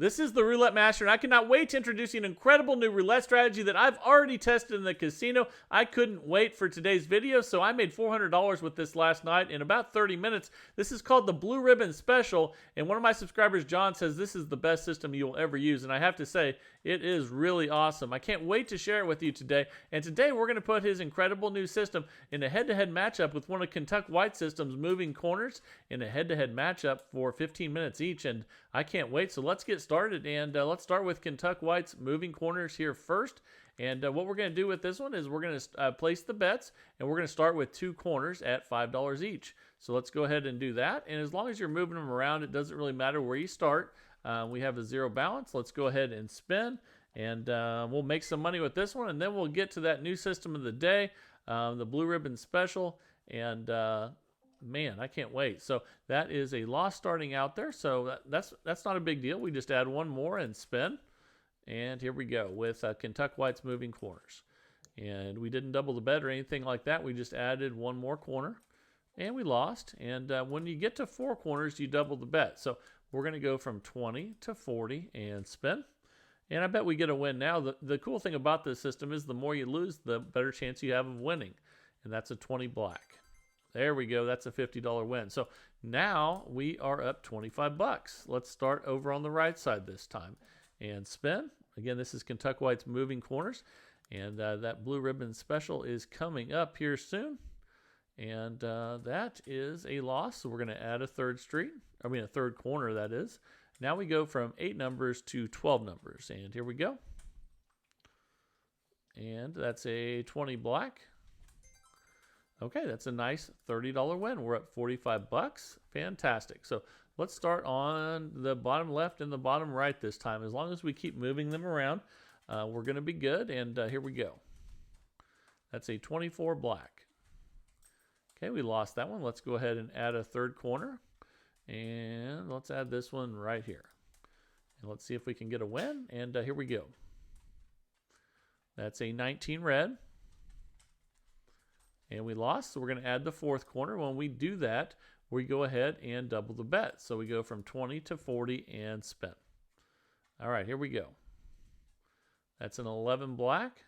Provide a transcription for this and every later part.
This is the Roulette Master, and I cannot wait to introduce you an incredible new roulette strategy that I've already tested in the casino. I couldn't wait for today's video, so I made $400 with this last night in about 30 minutes. This is called the Blue Ribbon Special, and one of my subscribers, John, says this is the best system you'll ever use, and I have to say, it is really awesome. I can't wait to share it with you today, and today we're going to put his incredible new system in a head-to-head matchup with one of Kentuck White System's moving corners in a head-to-head matchup for 15 minutes each, and I can't wait, so let's get started, and let's start with Kentuck White's moving corners here first. And what we're going to do with this one is we're going to place the bets, and we're going to start with 2 corners at $5 each. So let's go ahead and do that, and as long as you're moving them around, it doesn't really matter where you start. We have a 0 balance. Let's go ahead and spin, and we'll make some money with this one, and then we'll get to that new system of the day, the Blue Ribbon Special, and man, I can't wait. So that is a loss starting out there. So that's not a big deal. We just add one more and spin. And here we go with Kentuck White's moving corners. And we didn't double the bet or anything like that. We just added one more corner. And we lost. And when you get to 4 corners, you double the bet. So we're going to go from 20 to 40 and spin. And I bet we get a win now. The cool thing about this system is the more you lose, the better chance you have of winning. And that's a 20 black. There we go. That's a $50 win. So now we are up 25 bucks. Let's start over on the right side this time and spin. Again, this is Kentuck White's moving corners, and that Blue Ribbon Special is coming up here soon. And that is a loss. So we're going to add a third corner, that is. Now we go from 8 numbers to 12 numbers. And here we go. And that's a 20 black. Okay, that's a nice $30 win. We're up 45 bucks. Fantastic. So let's start on the bottom left and the bottom right this time. As long as we keep moving them around, we're going to be good. And here we go. That's a 24 black. Okay, we lost that one. Let's go ahead and add a third corner. And let's add this one right here. And let's see if we can get a win. And here we go. That's a 19 red. And we lost, so we're going to add the 4th corner. When we do that, we go ahead and double the bet. So we go from 20 to 40 and spin. All right, here we go. That's an 11 black.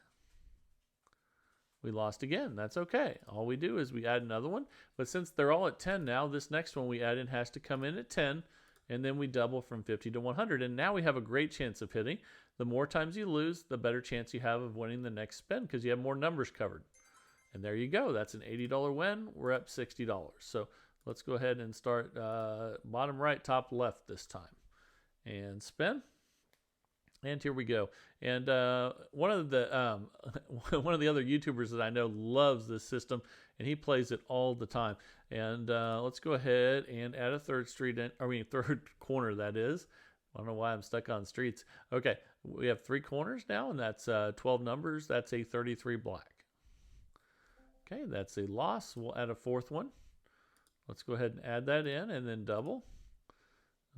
We lost again. That's okay. All we do is we add another one. But since they're all at 10 now, this next one we add in has to come in at 10. And then we double from 50 to 100. And now we have a great chance of hitting. The more times you lose, the better chance you have of winning the next spin because you have more numbers covered. And there you go. That's an $80 win. We're up $60. So let's go ahead and start bottom right, top left this time. And spin. And here we go. And one of the other YouTubers that I know loves this system, and he plays it all the time. And let's go ahead and add a third corner, that is. I don't know why I'm stuck on streets. Okay, we have 3 corners now, and that's 12 numbers. That's a 33 black. Okay, that's a loss. We'll add a 4th one. Let's go ahead and add that in and then double.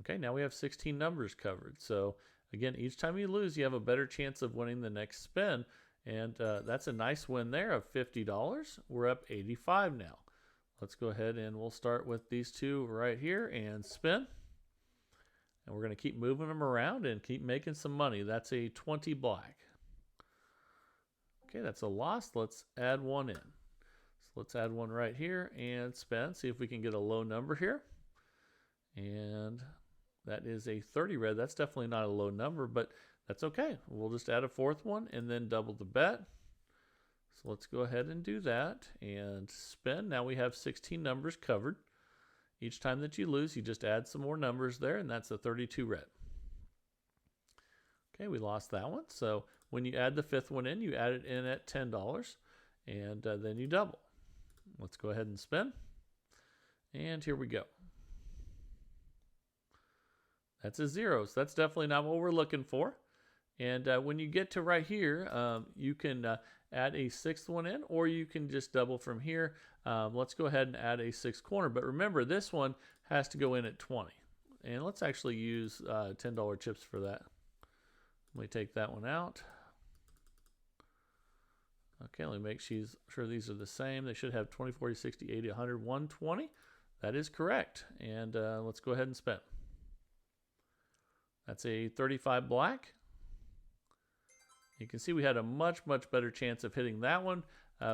Okay, now we have 16 numbers covered. So again, each time you lose, you have a better chance of winning the next spin. And that's a nice win there of $50. We're up 85 now. Let's go ahead and we'll start with these 2 right here and spin. And we're going to keep moving them around and keep making some money. That's a 20 black. Okay, that's a loss. Let's add one in. Let's add one right here and spin. See if we can get a low number here. And that is a 30 red. That's definitely not a low number, but that's okay. We'll just add a 4th one and then double the bet. So let's go ahead and do that and spin. Now we have 16 numbers covered. Each time that you lose, you just add some more numbers there, and that's a 32 red. Okay, we lost that one. So when you add the 5th one in, you add it in at $10, and then you double. Let's go ahead and spin. And here we go. That's a 0. So that's definitely not what we're looking for. And when you get to right here, you can add a 6th one in, or you can just double from here. Let's go ahead and add a 6th corner. But remember, this one has to go in at 20. And let's actually use $10 chips for that. Let me take that one out. Okay, let me make sure these are the same. They should have 20, 40, 60, 80, 100, 120. That is correct. And let's go ahead and spin. That's a 35 black. You can see we had a much better chance of hitting that one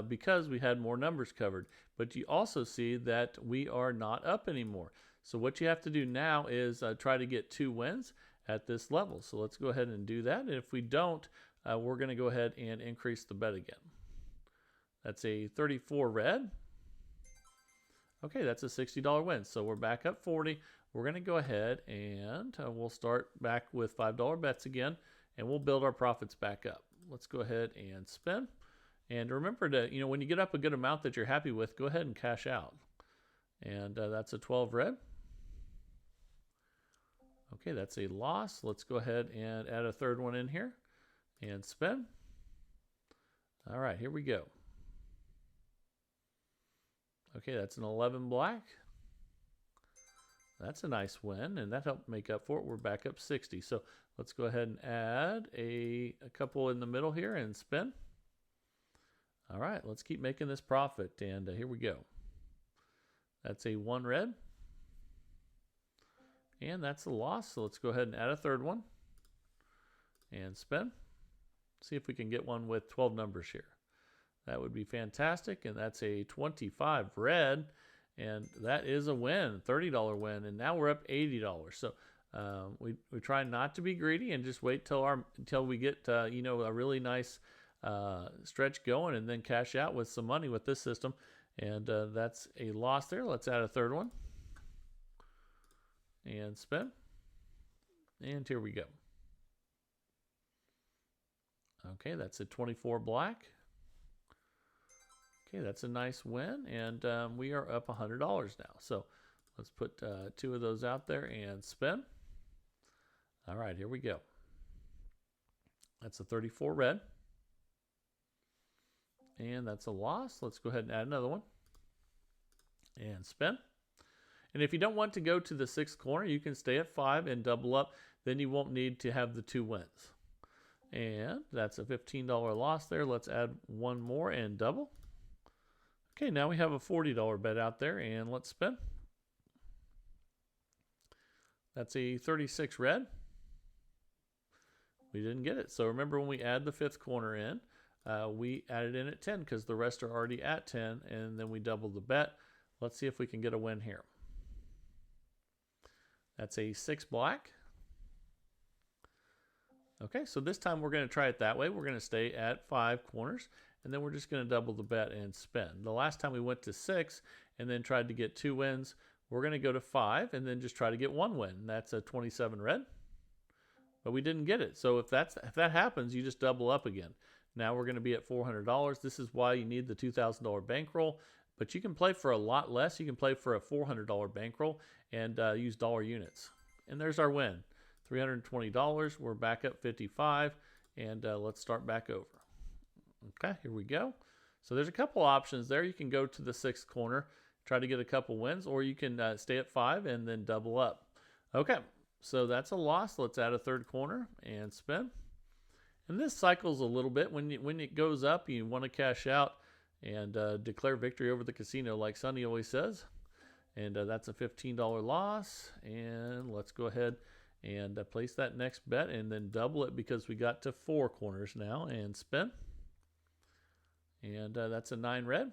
because we had more numbers covered. But you also see that we are not up anymore. So what you have to do now is try to get 2 wins at this level. So let's go ahead and do that. And if we don't, we're going to go ahead and increase the bet again. That's a 34 red. Okay, that's a $60 win. So we're back up 40. We're going to go ahead and we'll start back with $5 bets again, and we'll build our profits back up. Let's go ahead and spin. And remember to, when you get up a good amount that you're happy with, go ahead and cash out. And that's a 12 red. Okay, that's a loss. Let's go ahead and add a third one in here and spin. All right, here we go. Okay, that's an 11 black. That's a nice win, and that helped make up for it. We're back up 60. So let's go ahead and add a couple in the middle here and spin. All right, let's keep making this profit, and here we go. That's a 1 red. And that's a loss, so let's go ahead and add a third one and spin. See if we can get one with 12 numbers here. That would be fantastic, and that's a 25 red, and that is a win, $30 win, and now we're up $80. So we try not to be greedy and just wait until we get a really nice stretch going, and then cash out with some money with this system. And that's a loss there. Let's add a third one and spin, and here we go. Okay, that's a 24 black. Okay, that's a nice win, and we are up $100 now. So let's put 2 of those out there and spin. All right, here we go. That's a 34 red, and that's a loss. Let's go ahead and add another one and spin. And if you don't want to go to the 6th corner, you can stay at 5 and double up. Then you won't need to have the 2 wins. And that's a $15 loss there. Let's add one more and double. Okay, now we have a $40 bet out there, and let's spin. That's a 36 red. We didn't get it. So remember, when we add the 5th corner in, we added in at 10 because the rest are already at 10, and then we double the bet. Let's see if we can get a win here. That's a 6 black. Okay, so this time we're going to try it that way. We're going to stay at 5 corners, and then we're just going to double the bet and spin. The last time we went to 6 and then tried to get 2 wins, we're going to go to 5 and then just try to get 1 win. That's a 27 red, but we didn't get it. So if that happens, you just double up again. Now we're going to be at $400. This is why you need the $2,000 bankroll, but you can play for a lot less. You can play for a $400 bankroll and use dollar units. And there's our win. $320. We're back up 55, and let's start back over. Okay, here we go. So there's a couple options there. You can go to the 6th corner, try to get a couple wins, or you can stay at 5 and then double up. Okay, so that's a loss. Let's add a 3rd corner and spin. And this cycles a little bit. When it goes up, you want to cash out and declare victory over the casino, like Sonny always says. And that's a $15 loss. And let's go ahead and place that next bet and then double it because we got to 4 corners now, and spin. And that's a 9 red.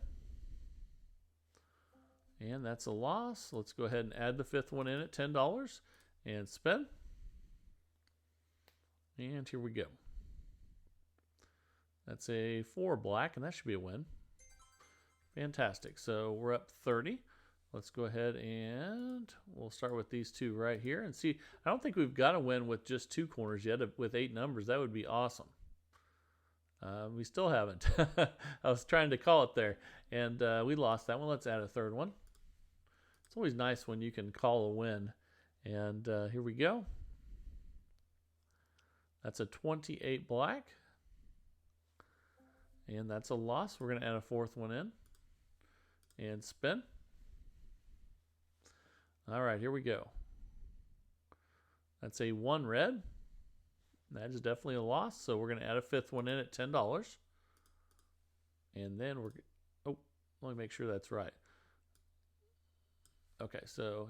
And that's a loss. Let's go ahead and add the 5th one in at $10 and spin. And here we go. That's a 4 black, and that should be a win. Fantastic. So we're up 30. Let's go ahead and we'll start with these 2 right here and see. I don't think we've got a win with just 2 corners yet with 8 numbers. That would be awesome. We still haven't. I was trying to call it there, and we lost that one. Let's add a 3rd one. It's always nice when you can call a win. And here we go. That's a 28 black. And that's a loss. We're going to add a 4th one in and spin. All right, here we go. That's a 1 red. That is definitely a loss. So we're going to add a 5th one in at $10. And then let me make sure that's right. Okay, so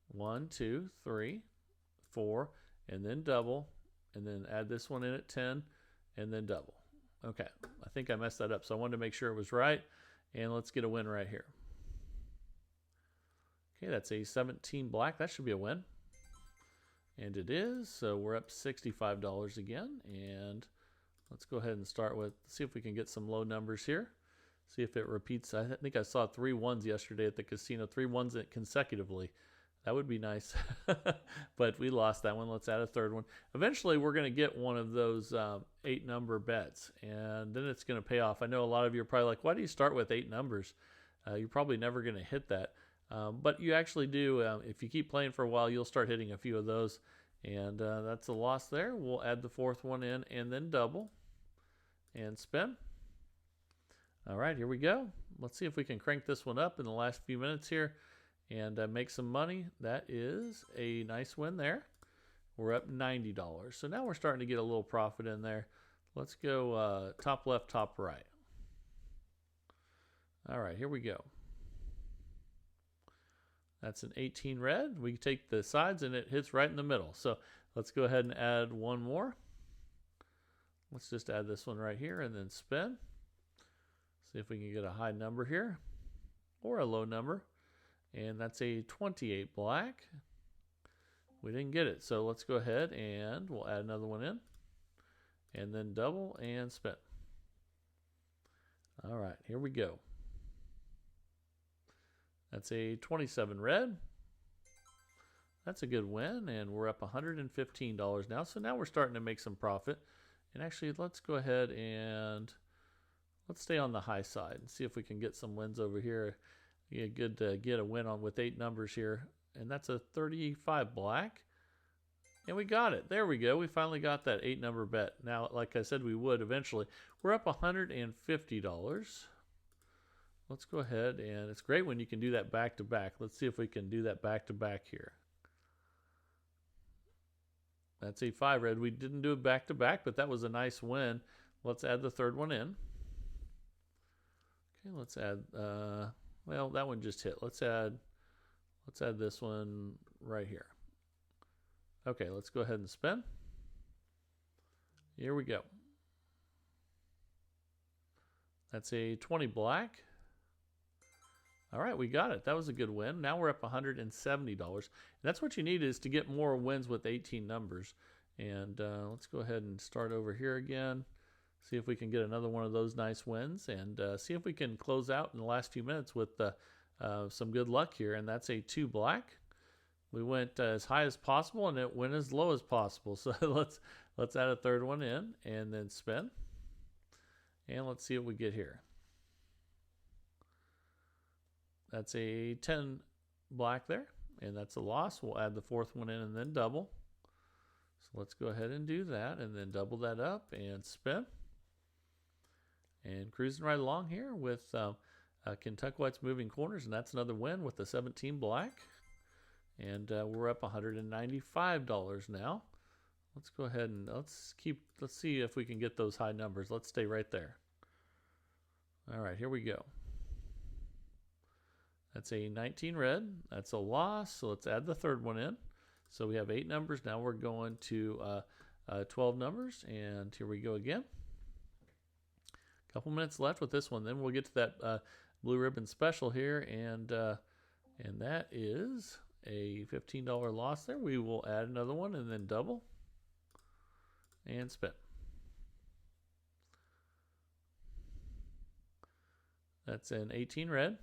1, 2, 3, 4, and then double, and then add this one in at 10, and then double. Okay, I think I messed that up, so I wanted to make sure it was right, and let's get a win right here. Okay, that's a 17 black. That should be a win. And it is, so we're up $65 again, and let's go ahead and start with, see if we can get some low numbers here. See if it repeats. I think I saw 3 1s yesterday at the casino, 3 1s consecutively. That would be nice, but we lost that one. Let's add a third one. Eventually, we're going to get one of those 8-number bets, and then it's going to pay off. I know a lot of you are probably like, why do you start with 8 numbers? You're probably never going to hit that. But you actually do. If you keep playing for a while, you'll start hitting a few of those. And that's a loss there. We'll add the 4th one in and then double and spin. All right, here we go. Let's see if we can crank this one up in the last few minutes here and make some money. That is a nice win there. We're up $90. So now we're starting to get a little profit in there. Let's go top left, top right. All right, here we go. That's an 18 red. We take the sides and it hits right in the middle. So let's go ahead and add one more. Let's just add this one right here and then spin. See if we can get a high number here or a low number. And that's a 28 black. We didn't get it. So let's go ahead and we'll add another one in and then double and spin. All right, here we go. That's a 27 red. That's a good win, and we're up $115 now. So now we're starting to make some profit. And actually, let's go ahead and let's stay on the high side and see if we can get some wins over here. Yeah, good to get a win on with 8 numbers here. And that's a 35 black. And we got it. There we go. We finally got that 8-number bet. Now, like I said, we would eventually. We're up $150. Let's go ahead, and it's great when you can do that back-to-back. Let's see if we can do that back-to-back here. That's a 5 red. We didn't do it back-to-back, but that was a nice win. Let's add the 3rd one in. Okay, let's add, well, that one just hit. Let's add this one right here. Okay, let's go ahead and spin. Here we go. That's a 20 black. All right, we got it. That was a good win. Now we're up $170. And that's what you need is to get more wins with 18 numbers. And let's go ahead and start over here again. See if we can get another one of those nice wins. And see if we can close out in the last few minutes with some good luck here. And that's a 2 black. We went as high as possible and it went as low as possible. So let's add a 3rd one in and then spin. And let's see what we get here. That's a 10 black there, and that's a loss. We'll add the 4th one in and then double. So let's go ahead and do that and then double that up and spin. And cruising right along here with Kentucky White's moving corners, and that's another win with the 17 black. And we're up $195 now. Let's go ahead and let's see if we can get those high numbers. Let's stay right there. All right, here we go. That's a 19 red. That's a loss. So let's add the 3rd one in. So we have 8 numbers. Now we're going to 12 numbers. And here we go again. A couple minutes left with this one. Then we'll get to that blue ribbon special here. And that is a $15 loss there. We will add another one and then double and spin. That's an 18 red.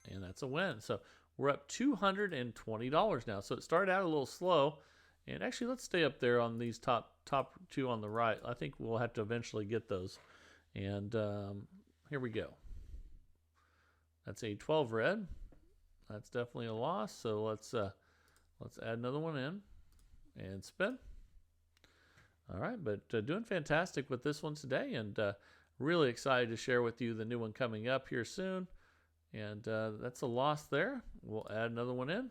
And that's a win. So we're up $220 now. So it started out a little slow. And actually, let's stay up there on these top 2 on the right. I think we'll have to eventually get those. And here we go. That's a 12 red. That's definitely a loss. So let's add another one in and spin. All right, but doing fantastic with this one today. And really excited to share with you the new one coming up here soon. And that's a loss there. We'll add another one in.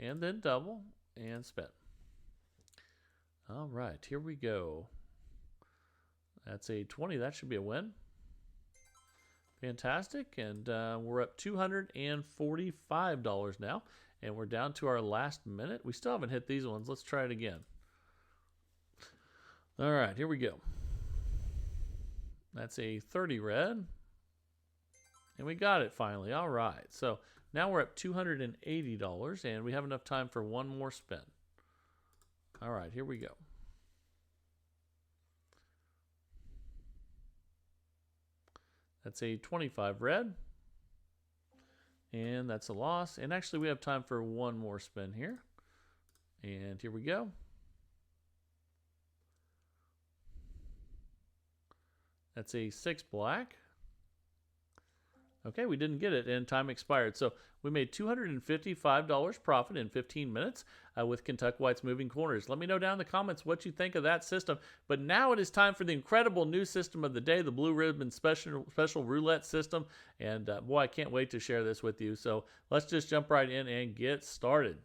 And then double and spin. All right, here we go. That's a 20. That should be a win. Fantastic. And we're up $245 now. And we're down to our last minute. We still haven't hit these ones. Let's try it again. All right, here we go. That's a 30 red. And we got it finally. All right. So now we're up $280, and we have enough time for one more spin. All right, here we go. That's a 25 red. And that's a loss. And actually, we have time for one more spin here. And here we go. That's a 6 black. Okay, we didn't get it, and time expired. So we made $255 profit in 15 minutes with Kentucky White's Moving Corners. Let me know down in the comments what you think of that system. But now it is time for the incredible new system of the day, the Blue Ribbon Special Roulette system. And boy, I can't wait to share this with you. So let's just jump right in and get started.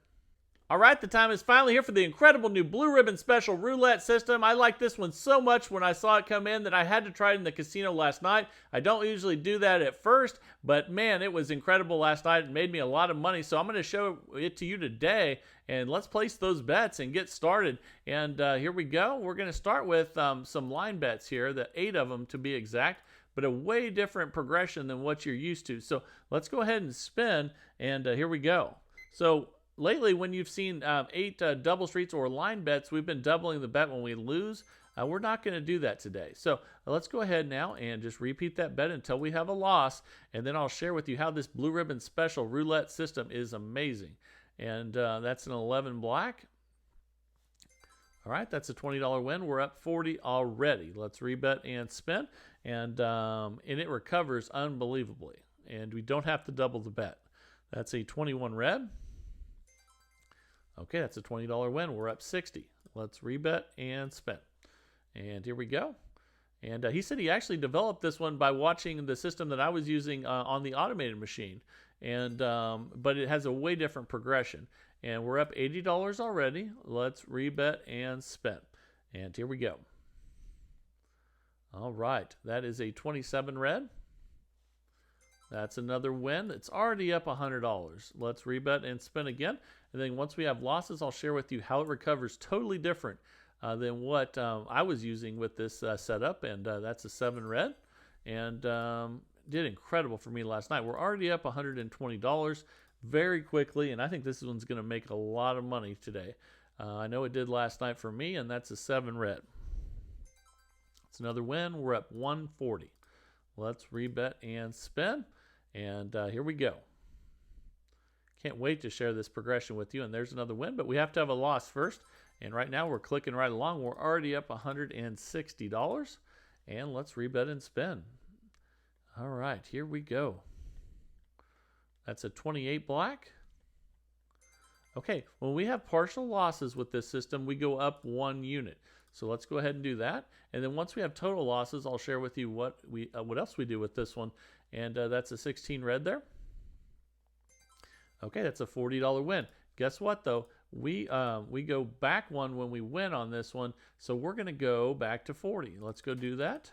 All right, the time is finally here for the incredible new Blue Ribbon Special Roulette system. I like this one so much when I saw it come in that I had to try it in the casino last night. I don't usually do that at first, but man, it was incredible last night. It made me a lot of money, so I'm going to show it to you today, and let's place those bets and get started. And here we go. We're going to start with some line bets here, the 8 of them to be exact, but a way different progression than what you're used to. So let's go ahead and spin, and here we go. So lately, when you've seen 8 double streets or line bets, we've been doubling the bet when we lose. We're not going to do that today. So let's go ahead now and just repeat that bet until we have a loss. And then I'll share with you how this Blue Ribbon Special Roulette system is amazing. And that's an 11 black. All right, that's a $20 win. We're up 40 already. Let's rebet and spin. And it recovers unbelievably. And we don't have to double the bet. That's a 21 red. Okay, that's a $20 win. We're up 60. Let's rebet and spin. And here we go. And he said he actually developed this one by watching the system that I was using on the automated machine. And but it has a way different progression. And we're up $80 already. Let's rebet and spin. And here we go. All right, that is a 27 red. That's another win. It's already up $100. Let's rebet and spin again. And then once we have losses, I'll share with you how it recovers totally different than what I was using with this setup. And that's a 7 red. And did incredible for me last night. We're already up $120 very quickly. And I think this one's going to make a lot of money today. I know it did last night for me, and that's a 7 red. It's another win. We're up 140. Let's rebet and spin. And here we go. Can't wait to share this progression with you. And there's another win, but we have to have a loss first. And right now we're clicking right along. We're already up $160. And let's rebet and spin. All right, here we go. That's a 28 black. Okay, when we have partial losses with this system, we go up 1 unit. So let's go ahead and do that. And then once we have total losses, I'll share with you what else we do with this one. And that's a 16 red there. Okay, that's a $40 win. Guess what, though? We go back 1 when we win on this one. So we're going to go back to 40. Let's go do that.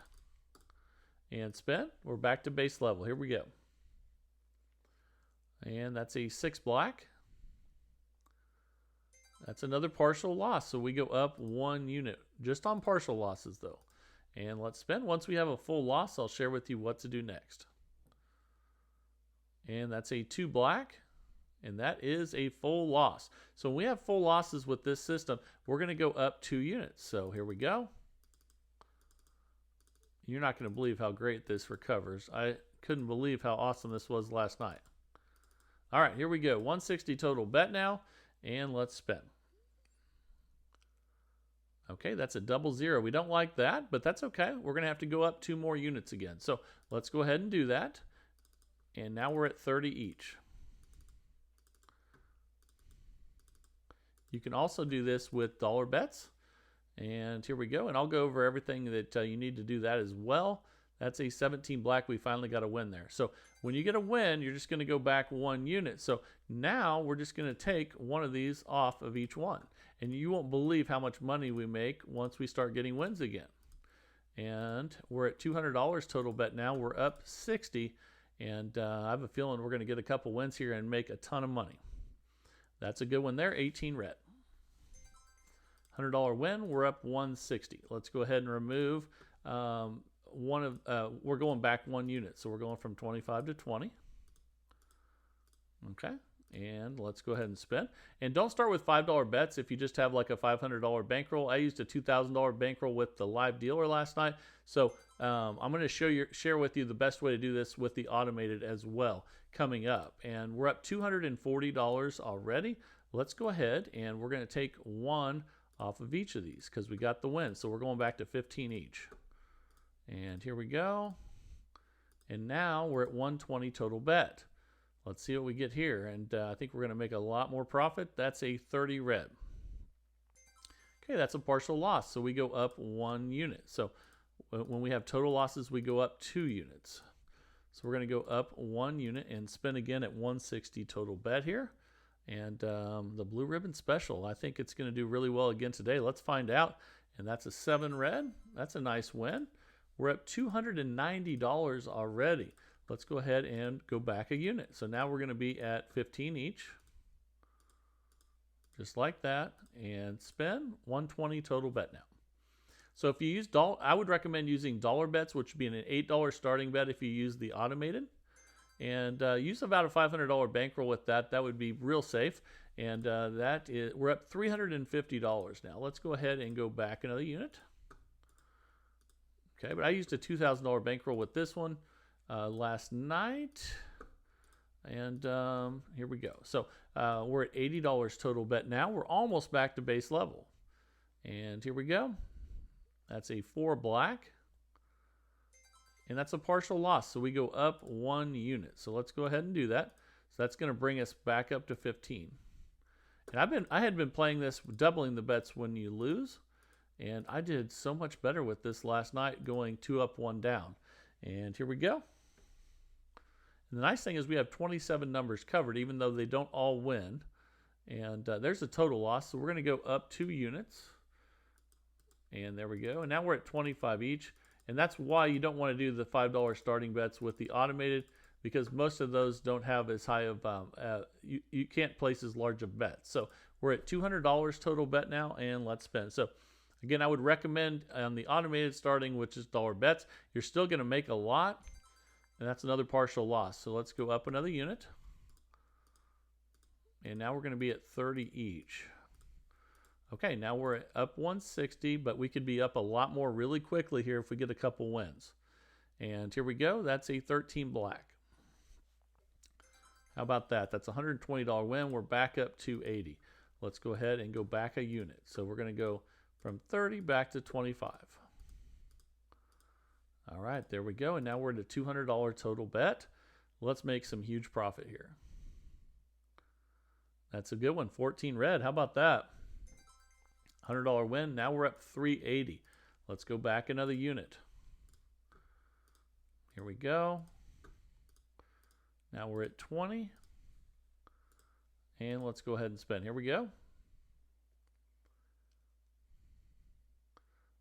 And spin. We're back to base level. Here we go. And that's a 6 black. That's another partial loss. So we go up 1 unit just on partial losses, though. And let's spin. Once we have a full loss, I'll share with you what to do next. And that's a 2 black. And that is a full loss. So when we have full losses with this system, we're going to go up 2 units. So here we go. You're not going to believe how great this recovers. I couldn't believe how awesome this was last night. All right, here we go. 160 total bet now. And let's spin. Okay, that's a 00. We don't like that, but that's okay. We're going to have to go up 2 more units again. So let's go ahead and do that. And now we're at 30 each. You can also do this with dollar bets. And here we go. And I'll go over everything that you need to do that as well. That's a 17 black. We finally got a win there. So when you get a win, you're just going to go back 1 unit. So now we're just going to take one of these off of each one. And you won't believe how much money we make once we start getting wins again. And we're at $200 total bet now. We're up 60. And I have a feeling we're going to get a couple wins here and make a ton of money. That's a good one there, 18 red. $100 win, we're up 160. Let's go ahead and remove we're going back 1 unit. So we're going from 25 to 20. Okay, and let's go ahead and spin. And don't start with $5 bets if you just have like a $500 bankroll. I used a $2,000 bankroll with the live dealer last night. So I'm going to share with you the best way to do this with the automated as well coming up. And we're up $240 already. Let's go ahead and we're going to take 1 off of each of these because we got the win. So we're going back to 15 each. And here we go. And now we're at 120 total bet. Let's see what we get here. And I think we're going to make a lot more profit. That's a 30 red. Okay, that's a partial loss. So we go up 1 unit. So when we have total losses, we go up 2 units. So we're going to go up 1 unit and spin again at 160 total bet here. And the blue ribbon special, I think it's going to do really well again today. Let's find out. And that's a 7 red. That's a nice win. We're up $290 already. Let's go ahead and go back a unit. So now we're going to be at 15 each. Just like that. And spin 120 total bet now. So if you use I would recommend using dollar bets, which would be an $8 starting bet if you use the automated. And use about a $500 bankroll with that. That would be real safe. And we're up $350 now. Let's go ahead and go back another unit. Okay, but I used a $2,000 bankroll with this one last night. And here we go. So we're at $80 total bet now. We're almost back to base level. And here we go. That's a 4 black. And that's a partial loss. So we go up 1 unit. So let's go ahead and do that. So that's going to bring us back up to 15. And I had been playing this, doubling the bets when you lose. And I did so much better with this last night, going 2 up, 1 down. And here we go. And the nice thing is we have 27 numbers covered, even though they don't all win. And there's a total loss. So we're going to go up 2 units. And there we go. And now we're at 25 each. And that's why you don't want to do the $5 starting bets with the automated, because most of those don't have as high of, you can't place as large of bets. So we're at $200 total bet now, and let's spin. So again, I would recommend on the automated starting, which is dollar bets. You're still going to make a lot, and that's another partial loss. So let's go up another unit. And now we're going to be at 30 each. Okay, now we're up 160, but we could be up a lot more really quickly here if we get a couple wins. And here we go. That's a 13 black. How about that? That's a $120 win. We're back up to 80. Let's go ahead and go back a unit. So we're going to go from 30 back to 25. All right, there we go. And now we're at a $200 total bet. Let's make some huge profit here. That's a good one. 14 red. How about that? $100 win. Now we're up 380. Let's go back another unit. Here we go. Now we're at 20. And let's go ahead and spin. Here we go.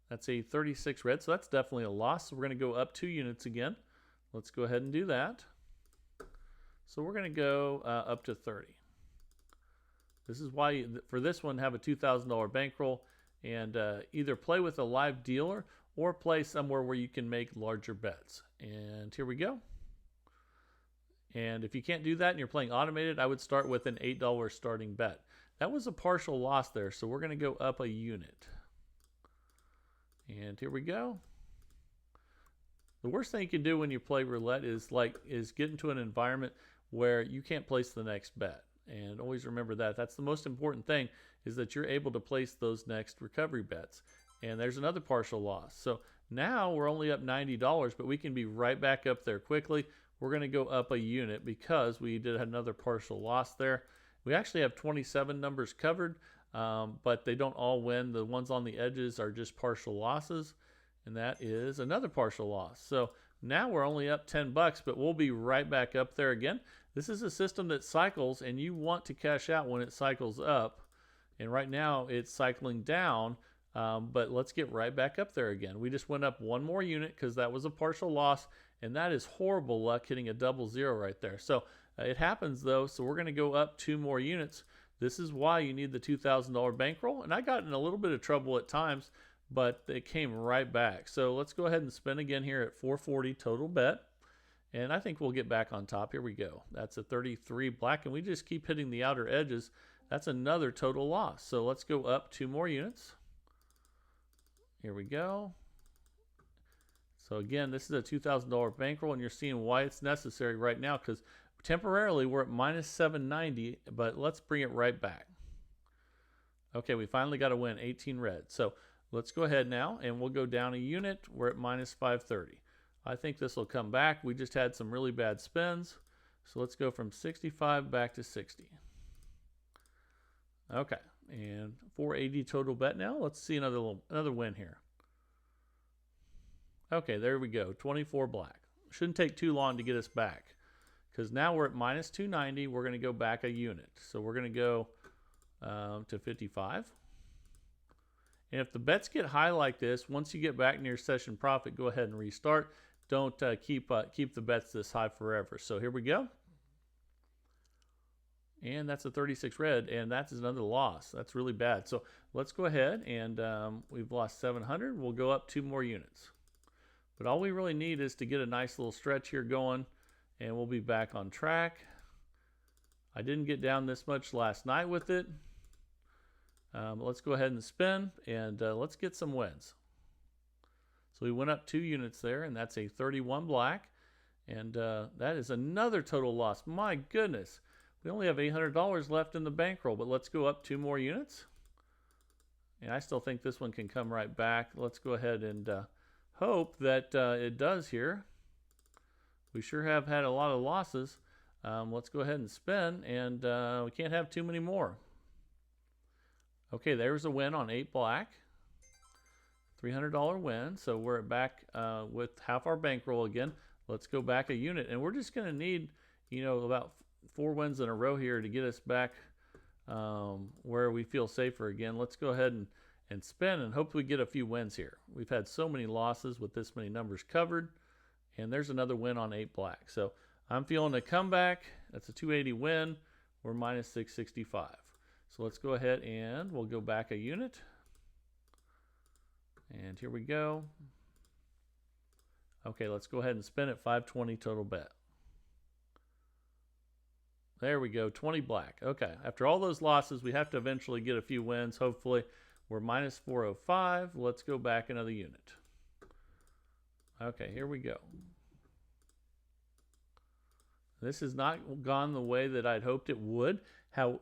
That's a 36 red, so that's definitely a loss. So we're going to go up 2 units again. Let's go ahead and do that. So we're going to go up to 30. This is why for this one, have a $2,000 bankroll and either play with a live dealer or play somewhere where you can make larger bets. And here we go. And if you can't do that and you're playing automated, I would start with an $8 starting bet. That was a partial loss there, so we're going to go up a unit. And here we go. The worst thing you can do when you play roulette is get into an environment where you can't place the next bet. And always remember that. That's the most important thing, is that you're able to place those next recovery bets. And there's another partial loss. So now we're only up $90, but we can be right back up there quickly. We're going to go up a unit because we did another partial loss there. We actually have 27 numbers covered, but they don't all win. The ones on the edges are just partial losses, and that is another partial loss. So now we're only up $10, but we'll be right back up there again. This is a system that cycles, and you want to cash out when it cycles up. And right now it's cycling down, but let's get right back up there again. We just went up 1 more unit because that was a partial loss, and that is horrible luck hitting a 00 right there. So it happens though, so we're going to go up 2 more units. This is why you need the $2,000 bankroll. And I got in a little bit of trouble at times, but it came right back. So let's go ahead and spin again here at 440 total bet. And I think we'll get back on top. Here we go. That's a 33 black, and we just keep hitting the outer edges. That's another total loss. So let's go up 2 more units. Here we go. So again, this is a $2,000 bankroll, and you're seeing why it's necessary right now, because temporarily we're at minus 790, but let's bring it right back. Okay, we finally got a win, 18 red. So let's go ahead now, and we'll go down a unit. We're at minus 530. I think this will come back. We just had some really bad spins. So let's go from 65 back to 60. Okay, and 480 total bet now. Let's see another win here. Okay, there we go, 24 black. Shouldn't take too long to get us back, because now we're at minus 290. We're going to go back a unit. So we're going to go to 55. And if the bets get high like this, once you get back near session profit, go ahead and restart. Don't keep the bets this high forever. So here we go. And that's a 36 red, and that's another loss. That's really bad. So let's go ahead, and we've lost 700. We'll go up 2 more units. But all we really need is to get a nice little stretch here going, and we'll be back on track. I didn't get down this much last night with it. Let's go ahead and spin, and let's get some wins. So we went up 2 units there, and that's a 31 black. And that is another total loss. My goodness. We only have $800 left in the bankroll, but let's go up 2 more units. And I still think this one can come right back. Let's go ahead and hope that it does here. We sure have had a lot of losses. Let's go ahead and spin, and we can't have too many more. Okay, there's a win on 8 black. $300 win, so we're back with half our bankroll again. Let's go back a unit, and we're just going to need, about 4 wins in a row here to get us back where we feel safer again. Let's go ahead and spin and hope we get a few wins here. We've had so many losses with this many numbers covered, and there's another win on 8 black. So I'm feeling a comeback. That's a 280 win. We're minus 665. So let's go ahead and we'll go back a unit. And here we go. Okay, let's go ahead and spin at 520 total bet. There we go, 20 black. Okay, after all those losses, we have to eventually get a few wins, hopefully. We're minus 405. Let's go back another unit. Okay, here we go. This has not gone the way that I'd hoped it would.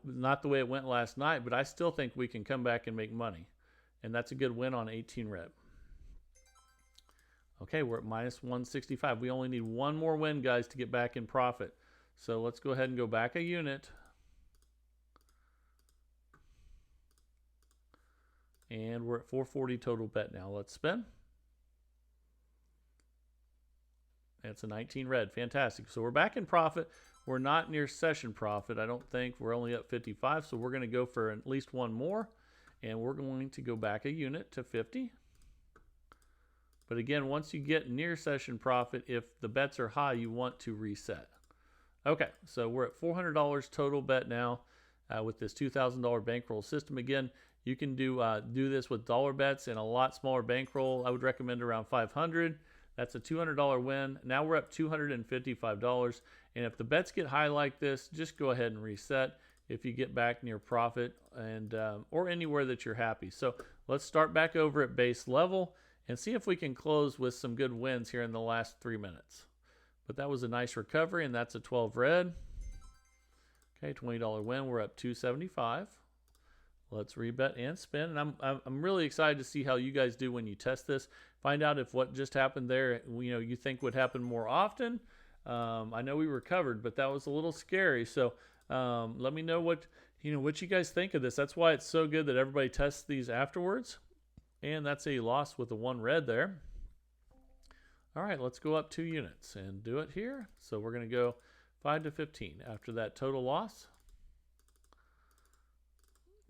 Not the way it went last night, but I still think we can come back and make money. And that's a good win on 18 red. Okay, we're at minus 165. We only need 1 more win, guys, to get back in profit. So let's go ahead and go back a unit. And we're at 440 total bet now. Let's spin. That's a 19 red. Fantastic. So we're back in profit. We're not near session profit, I don't think. We're only up 55, so we're going to go for at least 1 more. And we're going to go back a unit to 50. But again, once you get near session profit, if the bets are high, you want to reset. Okay, so we're at $400 total bet now with this $2,000 bankroll system. Again, you can do this with dollar bets and a lot smaller bankroll. I would recommend around 500. That's a $200 win. Now we're up $255. And if the bets get high like this, just go ahead and reset if you get back near profit and or anywhere that you're happy. So let's start back over at base level and see if we can close with some good wins here in the last 3 minutes. But that was a nice recovery, and that's a 12 red. Okay, $20 win. We're up $275. Let's rebet and spin. And I'm really excited to see how you guys do when you test this. Find out if what just happened there, you think would happen more often. I know we recovered, but that was a little scary. So let me know what you guys think of this. That's why it's so good that everybody tests these afterwards. And that's a loss with a 1 red there. All right, let's go up 2 units and do it here. So we're going to go 5 to 15 after that total loss.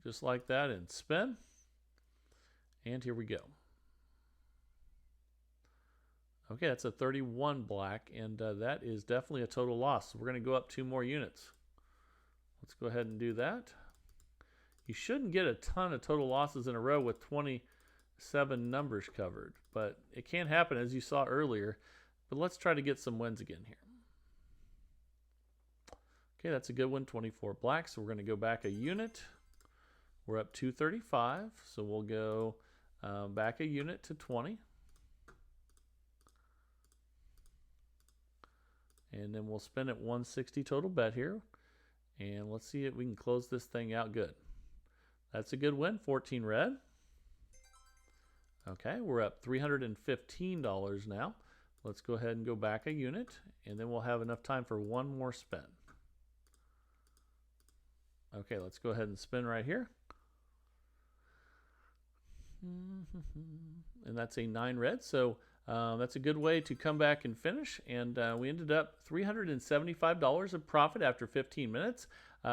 Just like that, and spin. And here we go. Okay, that's a 31 black, and that is definitely a total loss. So we're going to go up 2 more units. Let's go ahead and do that. You shouldn't get a ton of total losses in a row with 27 numbers covered, but it can happen as you saw earlier. But let's try to get some wins again here. Okay, that's a good one, 24 black. So we're going to go back a unit. We're up 235, so we'll go back a unit to 20. And then we'll spin at 160 total bet here. And let's see if we can close this thing out good. That's a good win, 14 red. Okay, we're up $315 now. Let's go ahead and go back a unit, and then we'll have enough time for one more spin. Okay, let's go ahead and spin right here. And that's a 9 red, so that's a good way to come back and finish. And we ended up $375 of profit after 15 minutes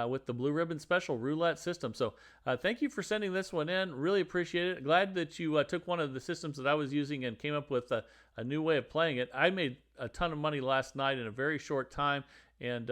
with the Blue Ribbon Special Roulette system. So thank you for sending this one in. Really appreciate it. Glad that you took one of the systems that I was using and came up with a new way of playing it. I made a ton of money last night in a very short time, and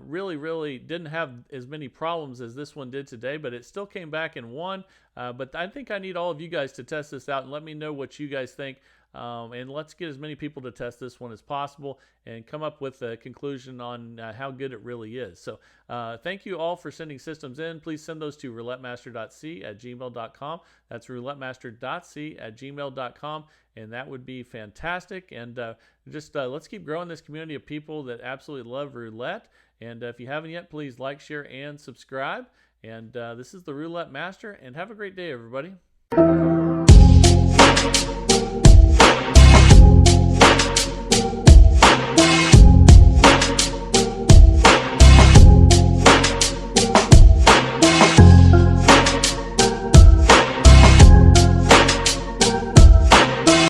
really didn't have as many problems as this one did today, but it still came back and won. But I think I need all of you guys to test this out and let me know what you guys think. And let's get as many people to test this one as possible and come up with a conclusion on how good it really is. So thank you all for sending systems in. Please send those to roulettemaster.c@gmail.com. That's roulettemaster.c@gmail.com. And that would be fantastic. And let's keep growing this community of people that absolutely love roulette. And if you haven't yet, please like, share, and subscribe. And this is the Roulette Master. And have a great day, everybody.